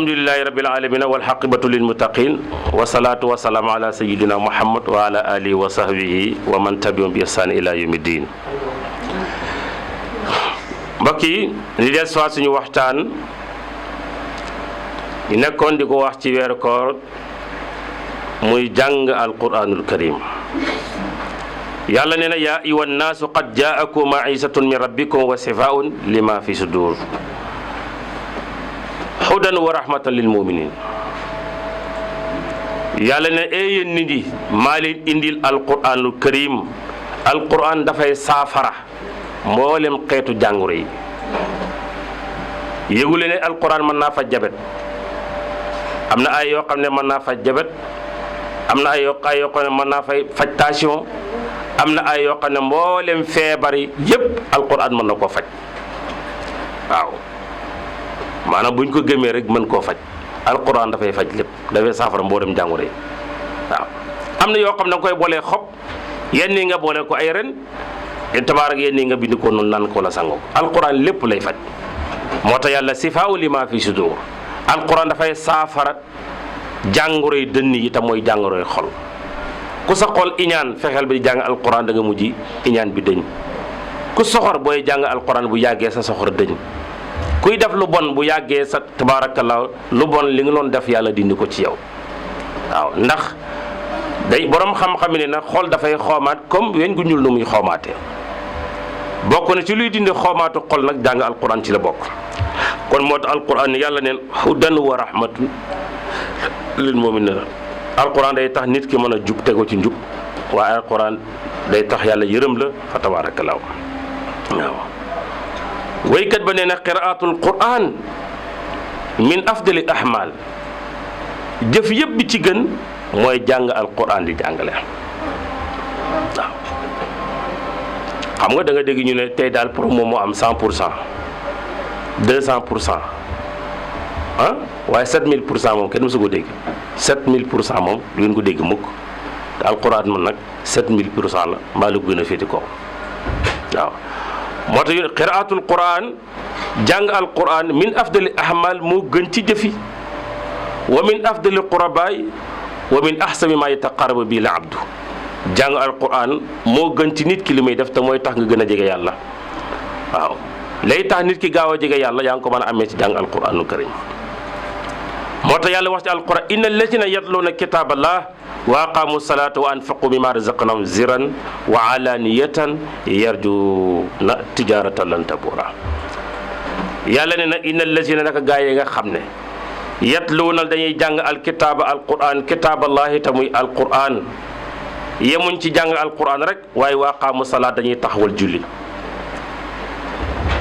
alhamdulillahi rabbil alamin wal aqibatu lil muttaqin wa salatu wa salam ala sayyidina muhammad wa ala alihi wa sahbihi wa man tabi'ahum bi ihsan ila yawmiddin. mbokk yi li des fa suñu waxtaan ñu nekkoon di ko wax ci weeru koor muy jàng alquranul karim. yàlla nee na yaa ayyuhan naasu qad jaakum ma'izatun min rabbikum wa shifaa'un lima fi sudur hudan wa rahmatan lil mu'minin. yàlla ne yéen nit ñi maa leen indil alquranul karim. alquran dafay saafara mboolem xeetu jàngoro yi. yëgu leen ne alquran mën naa faj jabet. am na ay yoo xam ne mën naa faj jabet. am na ay yoo xam ne mën naa faj tension. am na ay yoo xam ne mboolem feebar yi yëpp alquran mën na koo faj. waaw maanaam buñ ko gëmee rek mën koo faj. alquran dafay faj lépp dafay saafara mboolem jàngoro yi waaw. am na yoo xam ne nga koy boolee xob yenn yi nga boole ko ay ren tabaarak yenn yi nga bind ko noonu naan ko la sangoo ko. alquran lépp lay faj. moo tax yàlla sifaa'u lima fi sudur. alquran dafay saafara jàngoro yi dënn yi te mooy jàngoro yi xol. ku sa xol iñaan fexeel bi jàng alquran da nga mujj iñaan bi dëñ. ku soxor booy jàng alquran bu yàggee sa soxor dëñ. kuy def lu bon bu yàggee sa tabaarakallaa lu bon li nga doon def yàlla dindi ko ci yow waaw. ndax day borom xam-xam ne nag xol dafay xoomaat comme weñ gu ñuul nu muy xoomaatee. bokk na ci luy dindi xoomaatu xol nag jàng alquran ci la bokk. kon moo tax alquran yàlla neen hudan wa rahmatun lil mu'minin. alquran day tax nit ki mën a jub tego ci njub waaye alquran day tax yàlla yërëm la fa tabaarakallaa waaw. waykat ba nee na qiraatul quran min afdali ahmal. jëf yëpp bi ci gën mooy jàng alquran di jàngale waaw. xam nga da nga dégg ñu ne tey daal promo moo am 100% 200% ah waaye 7000% moom kenn mësu ko dégg. 7000% moom du ngeen ko dégg mukk te alquran man nag 7000% la mbaa la ko gën a féeti ko waaw. moo tax qiraatul quran jàng alquran min afdali ahmal moo gën ci jëfi wa min afdali qurabaay wa min ahsami ma yataqarrabu bi la abdu. jàng alquran moo gën ci nit ki li muy def te mooy tax nga gën a jege yàlla waaw. lay tax nit ki gaaw a jege yàlla yaa ngi ko mën a amee ci jàng alquranul karim. moo tax yàlla wax ci alquran inna allazina yatluuna kitaaballah wa aqaamu salaata wa anfaqu mimma razaqnahum sirran wa alaniyatan yarjuuna tijaratan lan tabura. yàlla ne nag inna allazina naka gaa yi nga xam ne yatluuna dañuy jàng alkitaaba alquran kitaaballahi te muy alquran yemuñ ci jàng alquran rek waaye wa aqaamu salaat dañuy taxawal julli.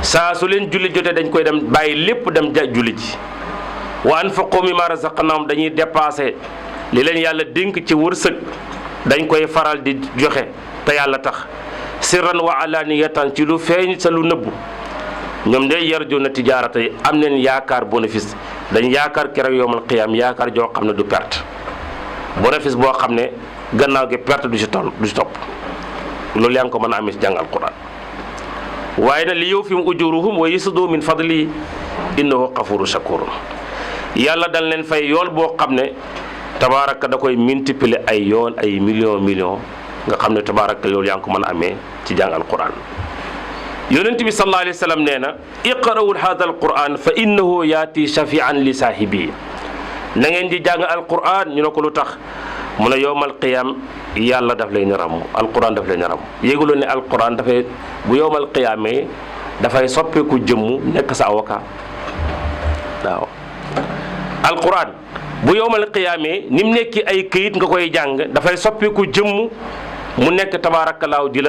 saa su leen julli jotee dañ koy dem bàyyi lépp dem julli ji. wa anfaqu mimma razaqnahum dañuy dépassé li leen yàlla dénk ci wërsëg dañ koy faral di joxe te yàlla tax sirran wa alaniyatan ci lu feeñ sa lu nëbbu. ñoom de yarjuuna tijaarata yi am neen yaakaar bénéfice dañ yaakaar keroog yawmal qiyaam yaakaar joo xam ne du perte. bénéfice boo xam ne gannaaw gi perte du ci topp loolu yaa ngi ko mën a amee ci jàng alquran. waaye nag li yuwafihim ujuurahum wa yaziduu min fadlihi innahu gafuurun shakuur. yàlla dañ leen fay yool boo xam ne tabaaraka da koy multiplier ay yoon ay million nga xam ne tabaaraka loolu yaa ngi ko mën a amee ci jàng alquran. yonent bi sallallahu alayhi wa sallam nee na iqra'u haadha alquran fa innahu yaati shafi'an li saahibi. na ngeen di jàng alquran ñu ne ko lu tax mu ne yowmal qiyaam yàlla daf lay ramm alquran daf lay ramm. yéeguloon ne alquran dafay bu yowmal qiyaamee dafay soppeeku jëmmu nekk sa avocat waaw. alquran bu yowmal qiyaamee ni mu nekki ay këyit nga koy jàng dafay soppeeku jëmm mu nekk tabaarakallaahu di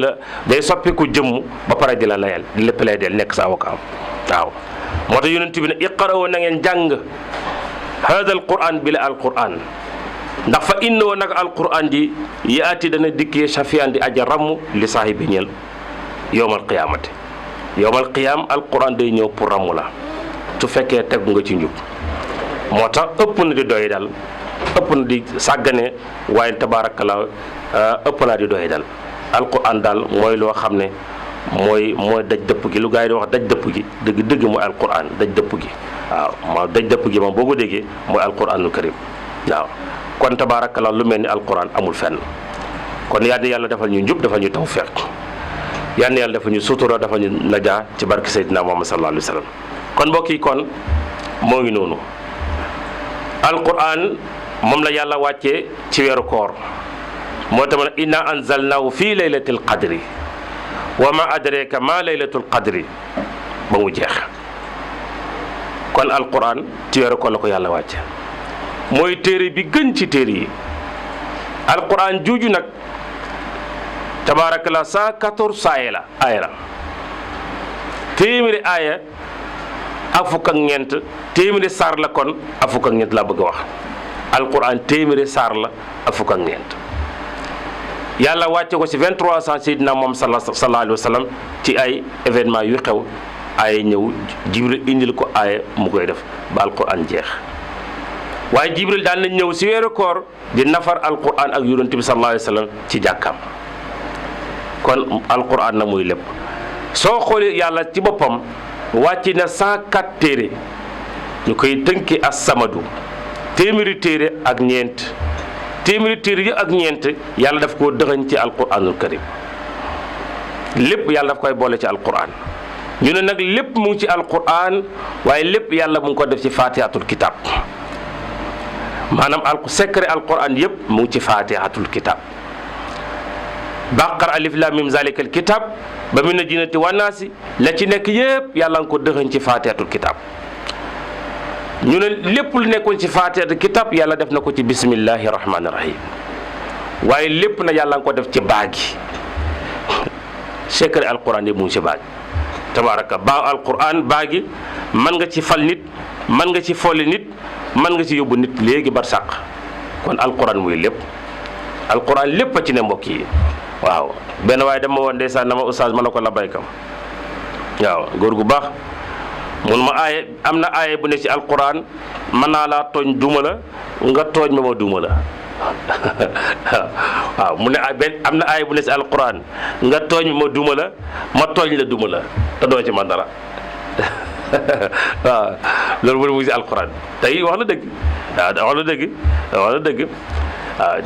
la day soppeeku jëmm ba pare di la layal di la plaidel nekk sa avocat waaw. moo tax yonent bi ne iqra'u na ngeen jàng hada alquran bi la alquran ndax fa innoo nag alquran ji yaati dana dikkee shafian di aja ramm li saahibi ñeel yowmal qiyaamati. yowmal qiyaam alquran day ñëw pour ramm la su fekkee tegu nga ci njub. moo tax ëpp na di doy dal ëpp na di sàggane waaye tabaarakallaa ëpp naa di doy dal. alquran daal mooy loo xam ne mooy daj dëpp gi lu gars yi di wax daj dëpp gi dëgg mooy alquran daj dëpp gi waaw moo daj dëpp gi moom boo ko déggee mooy alquranul karim waaw kon tabaarakallaa lu mel ni alquran amul fenn kon yal na yàlla defal ñu njub defal ñu tawfiq yal na yàlla defal ñu sutura defal ñu najaa ci barke Seydina Muhammad sallallahu alayhi wa sallam kon mbokk yi kon moo ngi noonu alquran moom la yàlla wàccee ci weeru koor moo tax inna anzalnahu fii laylatil qadri wa ma adraka ma laylatul qadri ba mu jeex kon alquran ci weeru koor la ko yàlla wàcce mooy téere bi gën ci téere yi alquran juuju nag tabaarakallah 114 aaya la téeméeri aaya ak fukk ak ñeent téeméeri saar la kon ak fukk ak ñeent laa bëgg a wax alquran téeméeri saar la ak fukk ak ñeent yàlla wàcce ko ci 2300 Seydina moom sallallahu alayhi wa sallam ci ay événement yu xew aaya ñëw jibril indil ko aaya mu koy def ba alquran jeex waaye jibril daan na ñëw ci weeru koor di nafar alquran ak yonent bi sallallahu alayhi wa sallam ci jàkkaam kon alquran na muy lépp soo xoolee yàlla ci boppam wàcc na 104 téere ñu koy tënki as-samadu téeméeri téere ak ñeent téeméeri téere yi ak ñeent yàlla daf koo dëxañ ci alquranul karim lépp yàlla daf koy boole ci alquran ñu ne nag lépp mu ngi ci alquran waaye lépp yàlla mu ngi ko def ci fatihatul kitab maanaam secret alquran yëpp mu ngi ci fatihatul kitab baqara alif lam mim zalikal kitab ba min na jinnati wannaasi la ci nekk yëpp yàlla nga ko dëxañ ci fatihatul kitab ñu ne lépp lu nekkoon ci fatihatul kitab yàlla def na ko ci bismillahi rahmaani rahim waaye lépp na yàlla nga ko def ci baagi secret alquran yëpp mu ngi ci baagi tabaraka ba alquran baagi mën nga ci fal nit mën nga ci folli nit mën nga ci yóbbu nit léegi bar sàq kon alquran muy lépp alquran lépp a ci ne mbokk yi waaw benn waaye dama woon ndeysaan na ma oustaz ma ne ko la baykam waaw góor gu baax mun ma aaye am na aaye bu ne ci alquran mën naa laa tooñ duma la nga tooñ ma duma la waaw mu ne am na aaye bu ne ci alquran nga tooñ ma duma la ma tooñ la duma la te doo ci man dara waaw loolu mu ngi ci alquran tey wax na dëgg waaw wax na dëgg wax na dëgg waaw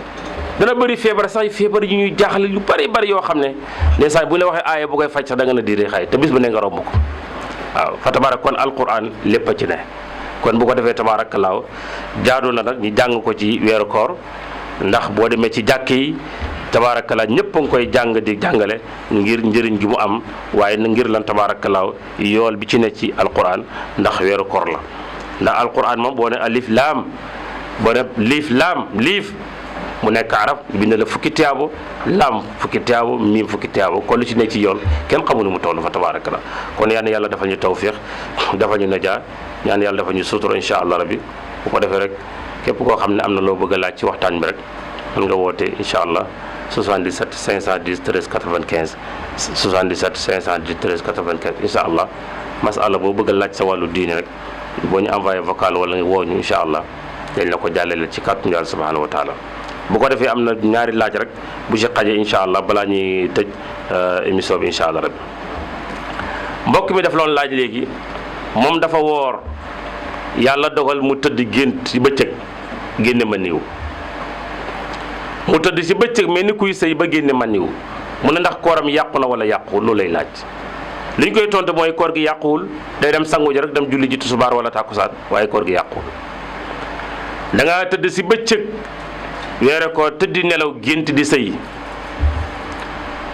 dana bëri feebar sax feebar yu ñuy jaaxle yu bari yoo xam ne ndeysaan bu ñu la waxee aaya bu koy faj sax da nga na diire xay te bis bu ne nga romb ko waaw fa tabarak kon alquran lépp a ci ne kon bu ko defee tabarakalaaw jaadu na nag ñu jàng ko ci weeru koor ndax boo demee ci jàkk yi tabarakalaaw ñëpp a ngi koy jàng di jàngale ngir njëriñ gi mu am waaye na ngir lan tabarakalaaw yool bi ci ne ci alquran ndax weeru koor la ndax alquran moom boo ne alif laam boo ne liif mu nekk arab bind la fukki tiyaabo lam fukki tiyaabo miim fukki tiyaabo kon lu ci nekk ci yoon kenn xamul nu mu toll fa tabarakallah kon yal na yàlla defal ñu tawfiq defal ñu najaa ñaan yàlla defal ñu sutura insha allah rabbi bu ko defee rek képp koo xam ne am na loo bëgg a laaj ci waxtaan bi rek mën nga woote insha allah 77 510 13 95 77 510 13 95 insha allah masala boo bëgg a laaj sa wàllu diine rek boo ñu envoyé vocal wala nga woo ñu insha allah dañ la ko jàllale ci kàttanu Yàlla subhanahu wa taala bu ko defee am na ñaari laaj rek bu ci xaje incha allah balaa ñuy tëj émission bi incha allah rabbi mbokk mi daf loon laaj léegi moom dafa woor yàlla dogal mu tëdd gént ci bëccëg génne ma niw mu tëdd ci bëccëg mel ni kuy sëy ba génne ma niw mu ne ndax kooram yàqu na wala yàquwul loolu lay laaj li ñu koy tontu mooy koor gi yàquwul day dem sangu ji rek dem julli ji tusubaar wala tàkkusaan waaye koor gi yàquwul da ngaa tëdd ci bëccëg weere ko tëddi nelaw gént di sëy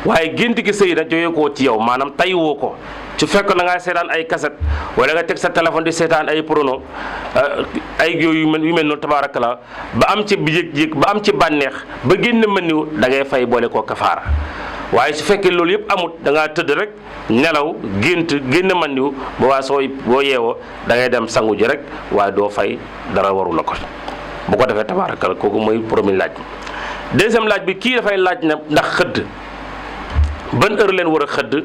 waaye gént gi sëy nag jógee ko ci yow maanaam tay woo ko su fekk na ngaa seetaan ay cassette wala nga teg sa téléphone di seetaan ay prono ay yooyu yu mel noonu tabaarakala ba am ci yëg-yëg ba am ci bànneex ba génn mën niw da ngay fay boole koo kafaara waaye su fekkee loolu yëpp amut da ngaa tëdd rek nelaw gént génn mën niw ba waa boo yeewoo da ngay dem sangu ji rek waaye doo fay dara waru la ko bu ko defee tabaarakala kooku mooy premier laaj deuxième laaj bi kii dafay laaj na ndax xëdd ban heure leen war a xëdd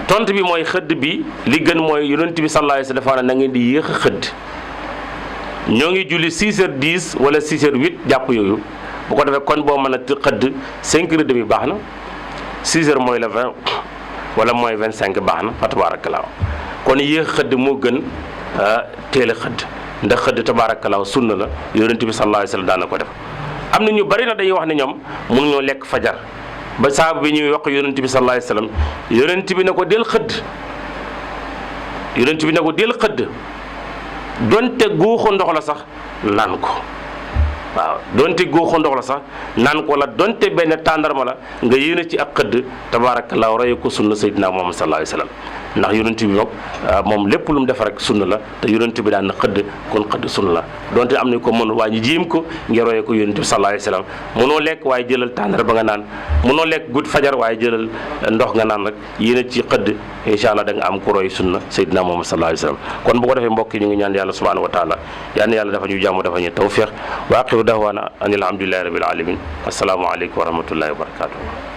tontu bi mooy xëdd bi li gën mooy yonent bi sallallahu alayhi wa sallam na ngeen di yéex a xëdd ñoo ngi julli 6h10 wala 6h08 jàpp yooyu bu ko defee kon boo mën a xëdd 5h30 baax na 6h mooy la 20 wala mooy 25 baax na fa tabaarakallaa kon yéex xëdd moo gën teel a xëdd ndax xëdd tabaarakallaahu sunna la yonent bi sallallahu alayhi wa sallam daan na ko def. am na ñu bari na dañuy wax ne ñoom mënuñoo lekk fajar ba saaba bi ñuy wax yonent bi sallallahu alayhi wa sallam yonent bi ne ko del xëdd yonent bi ne ko del xëdd donte guuxu ndox la sax naan ko waaw donte guuxu ndox la sax naan ko la donte benn tàndarma la nga yéene ci ak xëdd tabaarakallaahu roye ko sunna Seydina Muhammad sallallahu alayhi wa sallam ndax yonent bi moom lépp lu mu def rek sunna la te yonent bi daan na xëdd kon xëdd sunna la donte am na ko mën waa ñu jéem ko ngir roye ko yonent bi sallallahu alayhi wa sallam mënoo lekk waaye jëlal tàndar ba nga naan mënoo lekk guddi fajar waaye jëlal ndox nga naan rek yéene ci xëdd incha allah da nga am ku roy sunna Seydina Muhammad sallallahu alayhi wa sallam kon bu ko defee mbokk yi ñu ngi ñaan yàlla subhanahu wa taala yal na yàlla dafa ñu jàmm dafa ñu tawfiq wa axiru dahwaana an alhamdulillahi rabbil alamin assalaamu aleykum wa rahmatullahi wa barakatuh